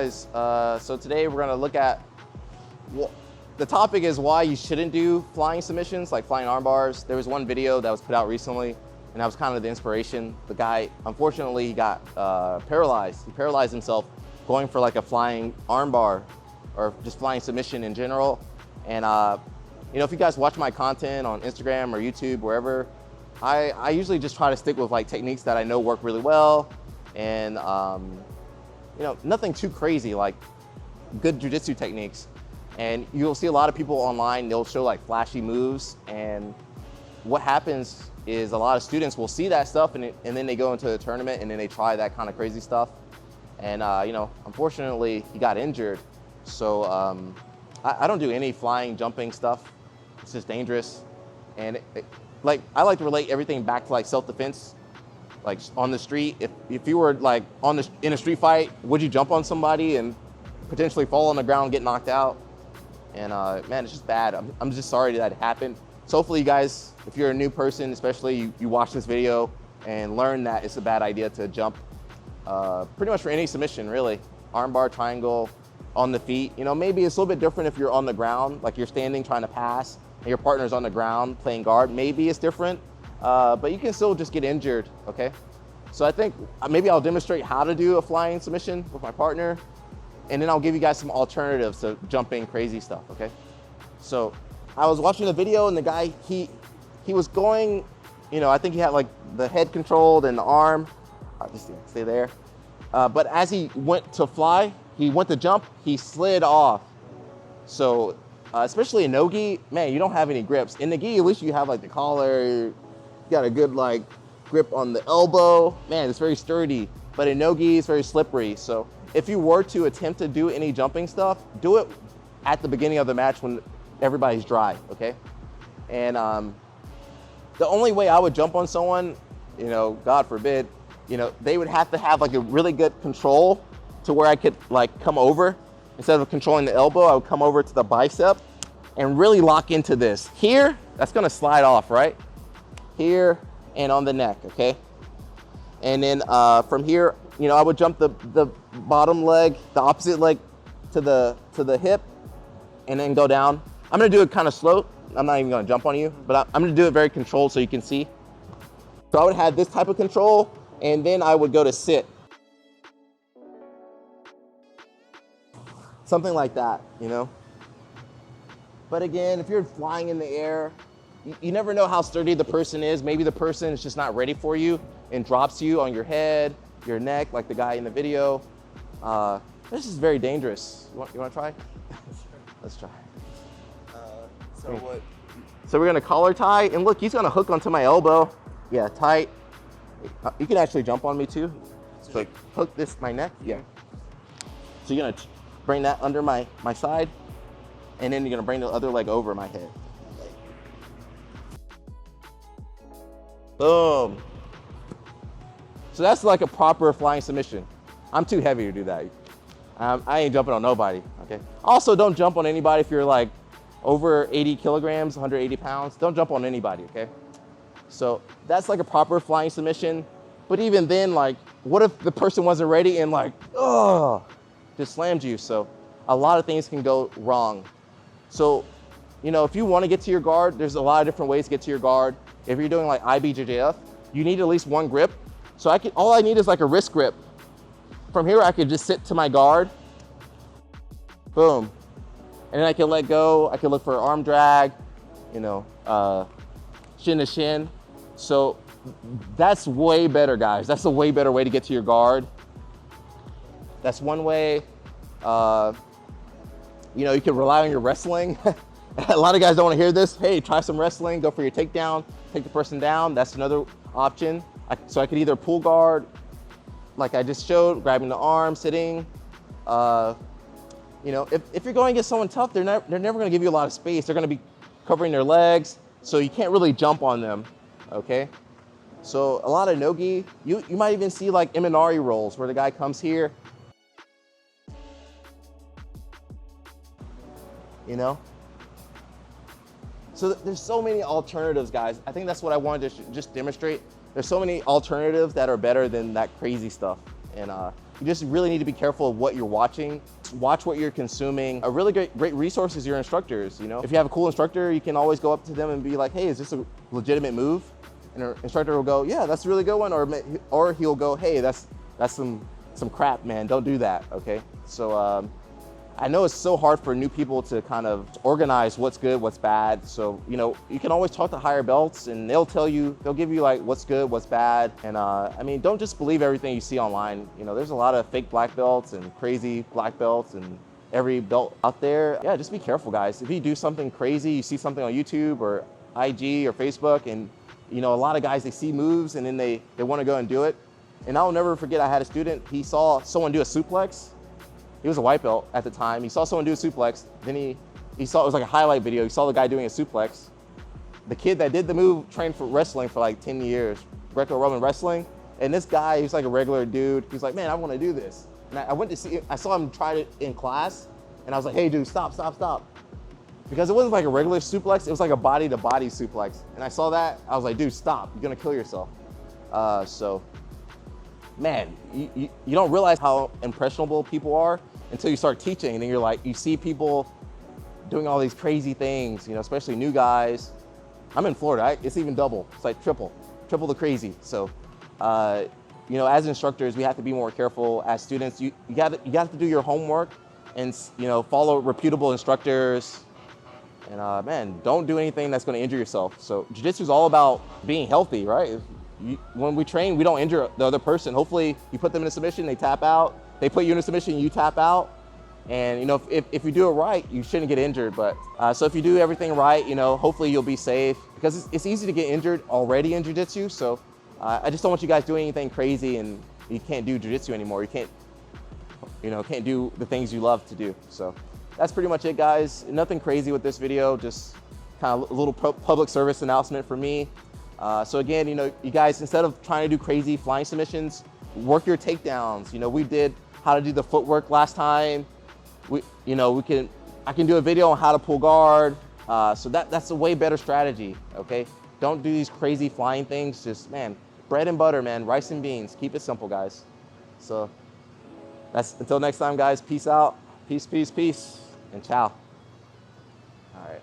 guys? So today we're gonna look at, the topic is why you shouldn't do flying submissions, like flying arm bars. There was one video that was put out recently, and that was kind of the inspiration. The guy, unfortunately, he got paralyzed. He paralyzed himself going for like a flying arm bar or just flying submission in general. And you know, if you guys watch my content on Instagram or YouTube, wherever, I usually just try to stick with like techniques that I know work really well, and you know, nothing too crazy, like good jiu-jitsu techniques. And you'll see a lot of people online, they'll show like flashy moves, and what happens is a lot of students will see that stuff and then they go into a tournament and then they try that kind of crazy stuff. And you know, unfortunately, he got injured. So I don't do any flying, jumping stuff. It's just dangerous. And like, I like to relate everything back to like self-defense. Like on the street, if you were like in a street fight, would you jump on somebody and potentially fall on the ground and get knocked out? And man, it's just bad. I'm just sorry that it happened. So hopefully you guys, if you're a new person, especially you watch this video and learn that it's a bad idea to jump pretty much for any submission, really. Armbar, triangle, on the feet. You know, maybe it's a little bit different if you're on the ground, like you're standing trying to pass and your partner's on the ground playing guard. Maybe it's different, but you can still just get injured, okay? So I think maybe I'll demonstrate how to do a flying submission with my partner, and then I'll give you guys some alternatives to jumping crazy stuff, okay? So I was watching the video and the guy, he was going, you know, I think he had like the head controlled and the arm, just stay there. But as he went to fly, he went to jump, he slid off. So especially in no-gi, man, you don't have any grips. In the gi, at least you have like the collar, you got a good like grip on the elbow. Man, it's very sturdy. But in no-gi, it's very slippery. So if you were to attempt to do any jumping stuff, do it at the beginning of the match when everybody's dry, okay? And the only way I would jump on someone, you know, God forbid, you know, they would have to have like a really good control to where I could like come over. Instead of controlling the elbow, I would come over to the bicep and really lock into this. Here, that's gonna slide off, right? Here and on the neck, okay? And then from here, you know, I would jump the bottom leg, the opposite leg to the hip, and then go down. I'm gonna do it kind of slow. I'm not even gonna jump on you, but I'm gonna do it very controlled so you can see. So I would have this type of control, and then I would go to sit. Something like that, you know? But again, if you're flying in the air, you never know how sturdy the person is. Maybe the person is just not ready for you and drops you on your head, your neck, like the guy in the video. This is very dangerous. You wanna try? Let's try. So we're gonna collar tie, and look, he's gonna hook onto my elbow. Yeah, tight. You can actually jump on me too. So hook my neck, yeah. So you're gonna bring that under my side, and then you're gonna bring the other leg over my head. Boom. So that's like a proper flying submission. I'm too heavy to do that. I ain't jumping on nobody, okay? Also, don't jump on anybody if you're like over 80 kilograms, 180 pounds. Don't jump on anybody, okay? So that's like a proper flying submission. But even then, like, what if the person wasn't ready and like, just slammed you? So a lot of things can go wrong. So, you know, if you want to get to your guard, there's a lot of different ways to get to your guard. If you're doing like IBJJF, you need at least one grip. So all I need is like a wrist grip. From here, I could just sit to my guard. Boom. And then I can let go. I can look for arm drag, you know, shin to shin. So that's way better, guys. That's a way better way to get to your guard. That's one way. You know, you can rely on your wrestling. A lot of guys don't want to hear this. Hey, try some wrestling, go for your takedown, take the person down. That's another option. So I could either pull guard, like I just showed, grabbing the arm, sitting. You know, if you're going against someone tough, they're never going to give you a lot of space. They're going to be covering their legs, so you can't really jump on them, okay? So a lot of no-gi, you might even see like Imanari rolls where the guy comes here, you know? So there's so many alternatives, guys. I think that's what I wanted to just demonstrate. There's so many alternatives that are better than that crazy stuff. And You just really need to be careful of what you're watching. Watch what you're consuming. A really great resource is your instructors. You know, if you have a cool instructor, you can always go up to them and be like, hey, is this a legitimate move? And our instructor will go, yeah, that's a really good one. Or he'll go, hey, that's some crap, man. Don't do that, okay? So I know it's so hard for new people to kind of organize what's good, what's bad. So, you know, you can always talk to higher belts and they'll give you like what's good, what's bad. And I mean, don't just believe everything you see online. You know, there's a lot of fake black belts and crazy black belts and every belt out there. Yeah, just be careful, guys. If you do something crazy, you see something on YouTube or IG or Facebook, and you know, a lot of guys, they see moves and then they want to go and do it. And I'll never forget, I had a student, he saw someone do a suplex. He was a white belt at the time. He saw someone do a suplex. Then he saw, it was like a highlight video. He saw the guy doing a suplex. The kid that did the move trained for wrestling for like 10 years, Greco-Roman wrestling. And this guy, he's like a regular dude. He's like, man, I want to do this. And I went to see, I saw him try it in class. And I was like, hey dude, stop. Because it wasn't like a regular suplex, it was like a body to body suplex. And I saw that, I was like, dude, stop, you're gonna kill yourself. So, man, you don't realize how impressionable people are until you start teaching, and then you're like, you see people doing all these crazy things, you know, especially new guys. I'm in Florida, it's even double, it's like triple the crazy. So, you know, as instructors, we have to be more careful. As students, you got to do your homework and, you know, follow reputable instructors. And man, don't do anything that's gonna injure yourself. So jiu-jitsu is all about being healthy, right? When we train, we don't injure the other person. Hopefully you put them in a submission, they tap out. They put you in a submission, you tap out. And you know, if you do it right, you shouldn't get injured. But so if you do everything right, you know, hopefully you'll be safe, because it's easy to get injured already in jiu-jitsu. So I just don't want you guys doing anything crazy and you can't do jiu-jitsu anymore. You can't do the things you love to do. So that's pretty much it, guys. Nothing crazy with this video, just kind of a little public service announcement for me. So again, you know, you guys, instead of trying to do crazy flying submissions, work your takedowns. You know, we did how to do the footwork last time. I can do a video on how to pull guard. So that's a way better strategy, okay? Don't do these crazy flying things. Just, man, bread and butter, man, rice and beans. Keep it simple, guys. So until next time, guys, peace out. Peace, and ciao.